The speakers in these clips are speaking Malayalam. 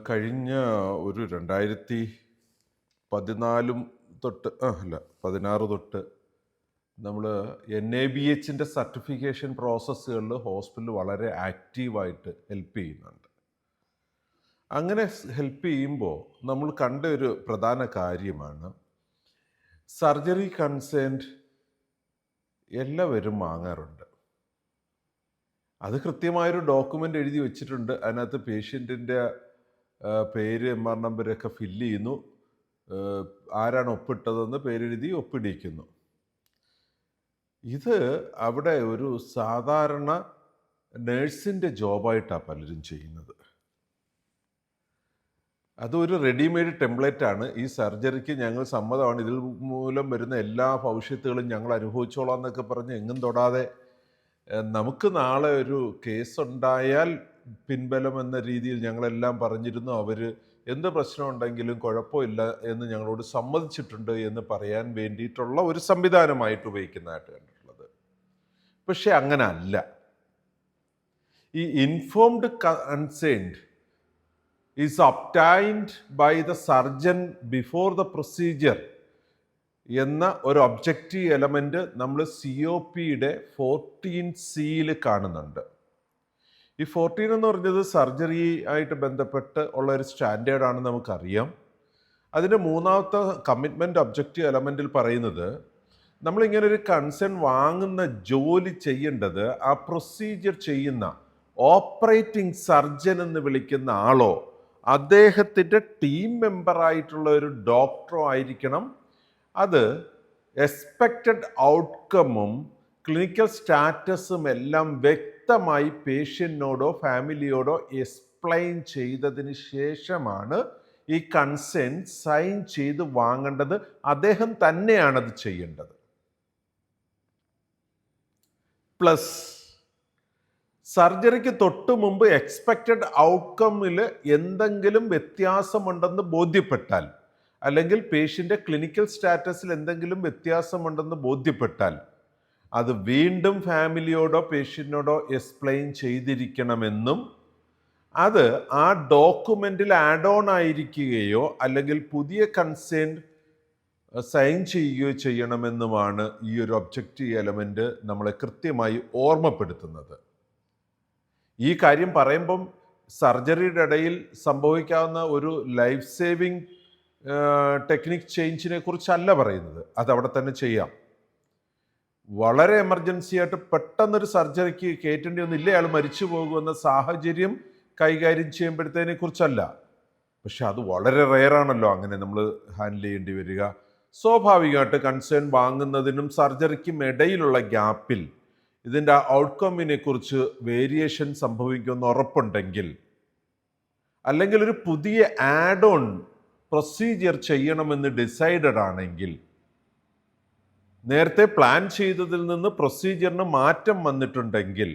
കഴിഞ്ഞ ഒരു 2014 തൊട്ട് അല്ല 16 തൊട്ട് നമ്മൾ NABHൻ്റെ സർട്ടിഫിക്കേഷൻ പ്രോസസ്സുകളിൽ ഹോസ്പിറ്റൽ വളരെ ആക്റ്റീവായിട്ട് ഹെൽപ്പ് ചെയ്യുന്നുണ്ട്. അങ്ങനെ ഹെൽപ്പ് ചെയ്യുമ്പോൾ നമ്മൾ കണ്ട ഒരു പ്രധാന കാര്യമാണ് സർജറി കൺസെൻറ്റ് എല്ലാവരും വാങ്ങാറുണ്ട്. അത് കൃത്യമായൊരു ഡോക്യുമെൻ്റ് എഴുതി വെച്ചിട്ടുണ്ട്. അതിനകത്ത് പേഷ്യൻറ്റിൻ്റെ പേര് MR നമ്പരൊക്കെ ഫില്ല് ചെയ്യുന്നു, ആരാണ് ഒപ്പിട്ടതെന്ന് പേരെഴുതി ഒപ്പിടിക്കുന്നു. ഇത് അവിടെ ഒരു സാധാരണ നേഴ്സിൻ്റെ ജോബായിട്ടാണ് പലരും ചെയ്യുന്നത്. അതൊരു റെഡിമെയ്ഡ് ടെംപ്ലേറ്റാണ്. ഈ സർജറിക്ക് ഞങ്ങൾ സമ്മതമാണ്, ഇതിൽ മൂലം വരുന്ന എല്ലാ ഭവിഷ്യത്തുകളും ഞങ്ങൾ അനുഭവിച്ചോളാം എന്നൊക്കെ പറഞ്ഞ് എങ്ങും തൊടാതെ നമുക്ക് നാളെ ഒരു കേസുണ്ടായാൽ പിൻബലം എന്ന രീതിയിൽ ഞങ്ങളെല്ലാം പറഞ്ഞിരുന്നു. അവർ എന്ത് പ്രശ്നമുണ്ടെങ്കിലും കുഴപ്പമില്ല എന്ന് ഞങ്ങളോട് സമ്മതിച്ചിട്ടുണ്ട് എന്ന് പറയാൻ വേണ്ടിയിട്ടുള്ള ഒരു സംവിധാനമായിട്ട് ഉപയോഗിക്കുന്നതായിട്ട് കണ്ടിട്ടുള്ളത്. പക്ഷെ അങ്ങനെ അല്ല. ഈ informed consent is obtained by the surgeon before the procedure എന്ന ഒരു ഒബ്ജക്റ്റീവ് എലമെൻറ്റ് നമ്മൾ COPയുടെ 14C കാണുന്നുണ്ട്. ഈ 14 എന്ന് പറഞ്ഞത് സർജറി ആയിട്ട് ബന്ധപ്പെട്ട് ഉള്ള ഒരു സ്റ്റാൻഡേർഡാണ്, നമുക്കറിയാം. അതിൻ്റെ മൂന്നാമത്തെ കമ്മിറ്റ്മെൻറ്റ് ഒബ്ജക്റ്റീവ് എലമെൻറ്റിൽ പറയുന്നത് നമ്മളിങ്ങനെ ഒരു കൺസേൺ വാങ്ങുന്ന ജോലി ചെയ്യേണ്ടത് ആ പ്രൊസീജിയർ ചെയ്യുന്ന ഓപ്പറേറ്റിംഗ് സർജൻ എന്ന് വിളിക്കുന്ന ആളോ അദ്ദേഹത്തിൻ്റെ ടീം മെമ്പറായിട്ടുള്ള ഒരു ഡോക്ടറോ ആയിരിക്കണം. അത് എക്സ്പെക്റ്റഡ് ഔട്ട്കമ്മും ക്ലിനിക്കൽ സ്റ്റാറ്റസും എല്ലാം വ്യക്തമായി പേഷ്യൻറ്റിനോടോ ഫാമിലിയോടോ എക്സ്പ്ലെയിൻ ചെയ്തതിന് ശേഷമാണ് ഈ കൺസെൻറ്റ് സൈൻ ചെയ്ത് വാങ്ങേണ്ടത്. അദ്ദേഹം തന്നെയാണത് ചെയ്യേണ്ടത്. പ്ലസ് സർജറിക്ക് തൊട്ട് മുമ്പ് എക്സ്പെക്റ്റഡ് ഔട്ട്കമ്മിൽ എന്തെങ്കിലും വ്യത്യാസമുണ്ടെന്ന് ബോധ്യപ്പെട്ടാൽ, അല്ലെങ്കിൽ പേഷ്യൻ്റെ ക്ലിനിക്കൽ സ്റ്റാറ്റസിൽ എന്തെങ്കിലും വ്യത്യാസമുണ്ടെന്ന് ബോധ്യപ്പെട്ടാൽ അത് വീണ്ടും ഫാമിലിയോടോ പേഷ്യൻറ്റിനോടോ എക്സ്പ്ലെയിൻ ചെയ്തിരിക്കണമെന്നും അത് ആ ഡോക്യുമെൻറ്റിൽ ആഡ് ഓൺ ആയിരിക്കുകയോ അല്ലെങ്കിൽ പുതിയ കൺസെൻറ്റ് സൈൻ ചെയ്യുകയോ ചെയ്യണമെന്നുമാണ് ഈ ഒരു ഒബ്ജക്റ്റീവ് എലമെൻറ്റ് നമ്മളെ കൃത്യമായി ഓർമ്മപ്പെടുത്തുന്നത്. ഈ കാര്യം പറയുമ്പം സർജറിയുടെ ഇടയിൽ സംഭവിക്കാവുന്ന ഒരു ലൈഫ് സേവിങ് ടെക്നിക് ചേഞ്ചിനെ കുറിച്ചല്ല പറയുന്നത്. അതവിടെ തന്നെ ചെയ്യാം. വളരെ എമർജൻസി ആയിട്ട് പെട്ടെന്നൊരു സർജറിക്ക് കയറ്റേണ്ടി ഒന്നില്ല, അയാൾ മരിച്ചു പോകുമെന്ന സാഹചര്യം കൈകാര്യം ചെയ്യുമ്പോഴത്തേനെ കുറിച്ചല്ല. പക്ഷെ അത് വളരെ റെയറാണല്ലോ അങ്ങനെ നമ്മൾ ഹാൻഡിൽ ചെയ്യേണ്ടി വരിക. സ്വാഭാവികമായിട്ട് കൺസേൺ വാങ്ങുന്നതിനും സർജറിക്കും ഇടയിലുള്ള ഗ്യാപ്പിൽ ഇതിൻ്റെ ഔട്ട്കമ്മിനെ കുറിച്ച് വേരിയേഷൻ സംഭവിക്കുമെന്ന് ഉറപ്പുണ്ടെങ്കിൽ, അല്ലെങ്കിൽ ഒരു പുതിയ ആഡ് ഓൺ പ്രൊസീജിയർ ചെയ്യണമെന്ന് ഡിസൈഡഡ് ആണെങ്കിൽ, നേരത്തെ പ്ലാൻ ചെയ്തതിൽ നിന്ന് പ്രൊസീജിയറിന് മാറ്റം വന്നിട്ടുണ്ടെങ്കിൽ,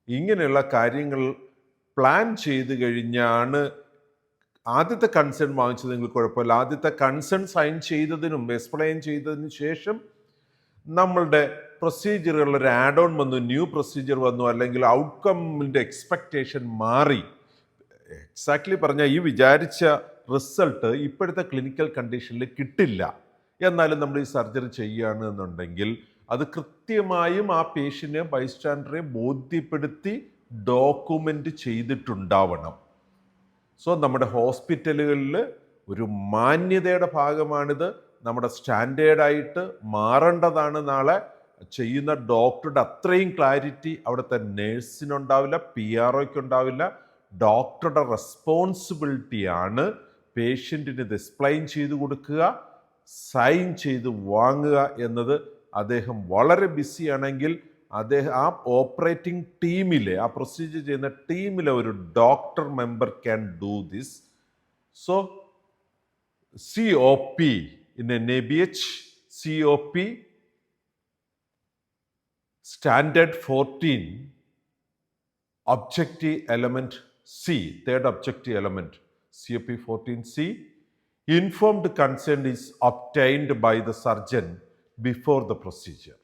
ഇങ്ങനെയുള്ള കാര്യങ്ങൾ പ്ലാൻ ചെയ്ത് കഴിഞ്ഞാണ് ആദ്യത്തെ കൺസേൺ വാങ്ങിച്ചതെങ്കിൽ കുഴപ്പമില്ല. ആദ്യത്തെ കൺസേൺ സൈൻ ചെയ്തതിനും എക്സ്പ്ലെയിൻ ചെയ്തതിന് ശേഷം നമ്മളുടെ പ്രൊസീജിയറുകളിൽ ഒരു ആഡ് ഓൺ വന്നു, ന്യൂ പ്രൊസീജിയർ വന്നു, അല്ലെങ്കിൽ ഔട്ട്കമ്മിൻ്റെ എക്സ്പെക്റ്റേഷൻ മാറി, എക്സാക്ട്ലി പറഞ്ഞാൽ ഈ വിചാരിച്ച റിസൾട്ട് ഇപ്പോഴത്തെ ക്ലിനിക്കൽ കണ്ടീഷനിൽ കിട്ടില്ല, എന്നാലും നമ്മൾ ഈ സർജറി ചെയ്യുകയാണ് എന്നുണ്ടെങ്കിൽ അത് കൃത്യമായും ആ പേഷ്യൻറ്റിനെ ബൈസ്റ്റാൻഡറെ ബോധ്യപ്പെടുത്തി ഡോക്യുമെൻ്റ് ചെയ്തിട്ടുണ്ടാവണം. സോ നമ്മുടെ ഹോസ്പിറ്റലുകളിൽ ഒരു മാന്യതയുടെ ഭാഗമാണിത്. നമ്മുടെ സ്റ്റാൻഡേർഡായിട്ട് മാറേണ്ടതാണ്. നാളെ ചെയ്യുന്ന ഡോക്ടറുടെ അത്രയും ക്ലാരിറ്റി അവിടുത്തെ നേഴ്സിനുണ്ടാവില്ല, PROയ്ക്ക് ഉണ്ടാവില്ല. ഡോക്ടറുടെ റെസ്പോൺസിബിലിറ്റിയാണ് പേഷ്യൻറ്റിന് ഇത് എക്സ്പ്ലെയിൻ ചെയ്ത് കൊടുക്കുക, സൈൻ ചെയ്ത് വാങ്ങുക എന്നത്. അദ്ദേഹം വളരെ ബിസിയാണെങ്കിൽ അദ്ദേഹം ആ ഓപ്പറേറ്റിംഗ് ടീമിലെ, ആ പ്രൊസീജിയർ ചെയ്യുന്ന ടീമിലെ ഒരു doctor member can do this. So COP in NABH, COP Standard 14, Objective Element C, third objective element, COP 14C, informed consent is obtained by the surgeon before the procedure.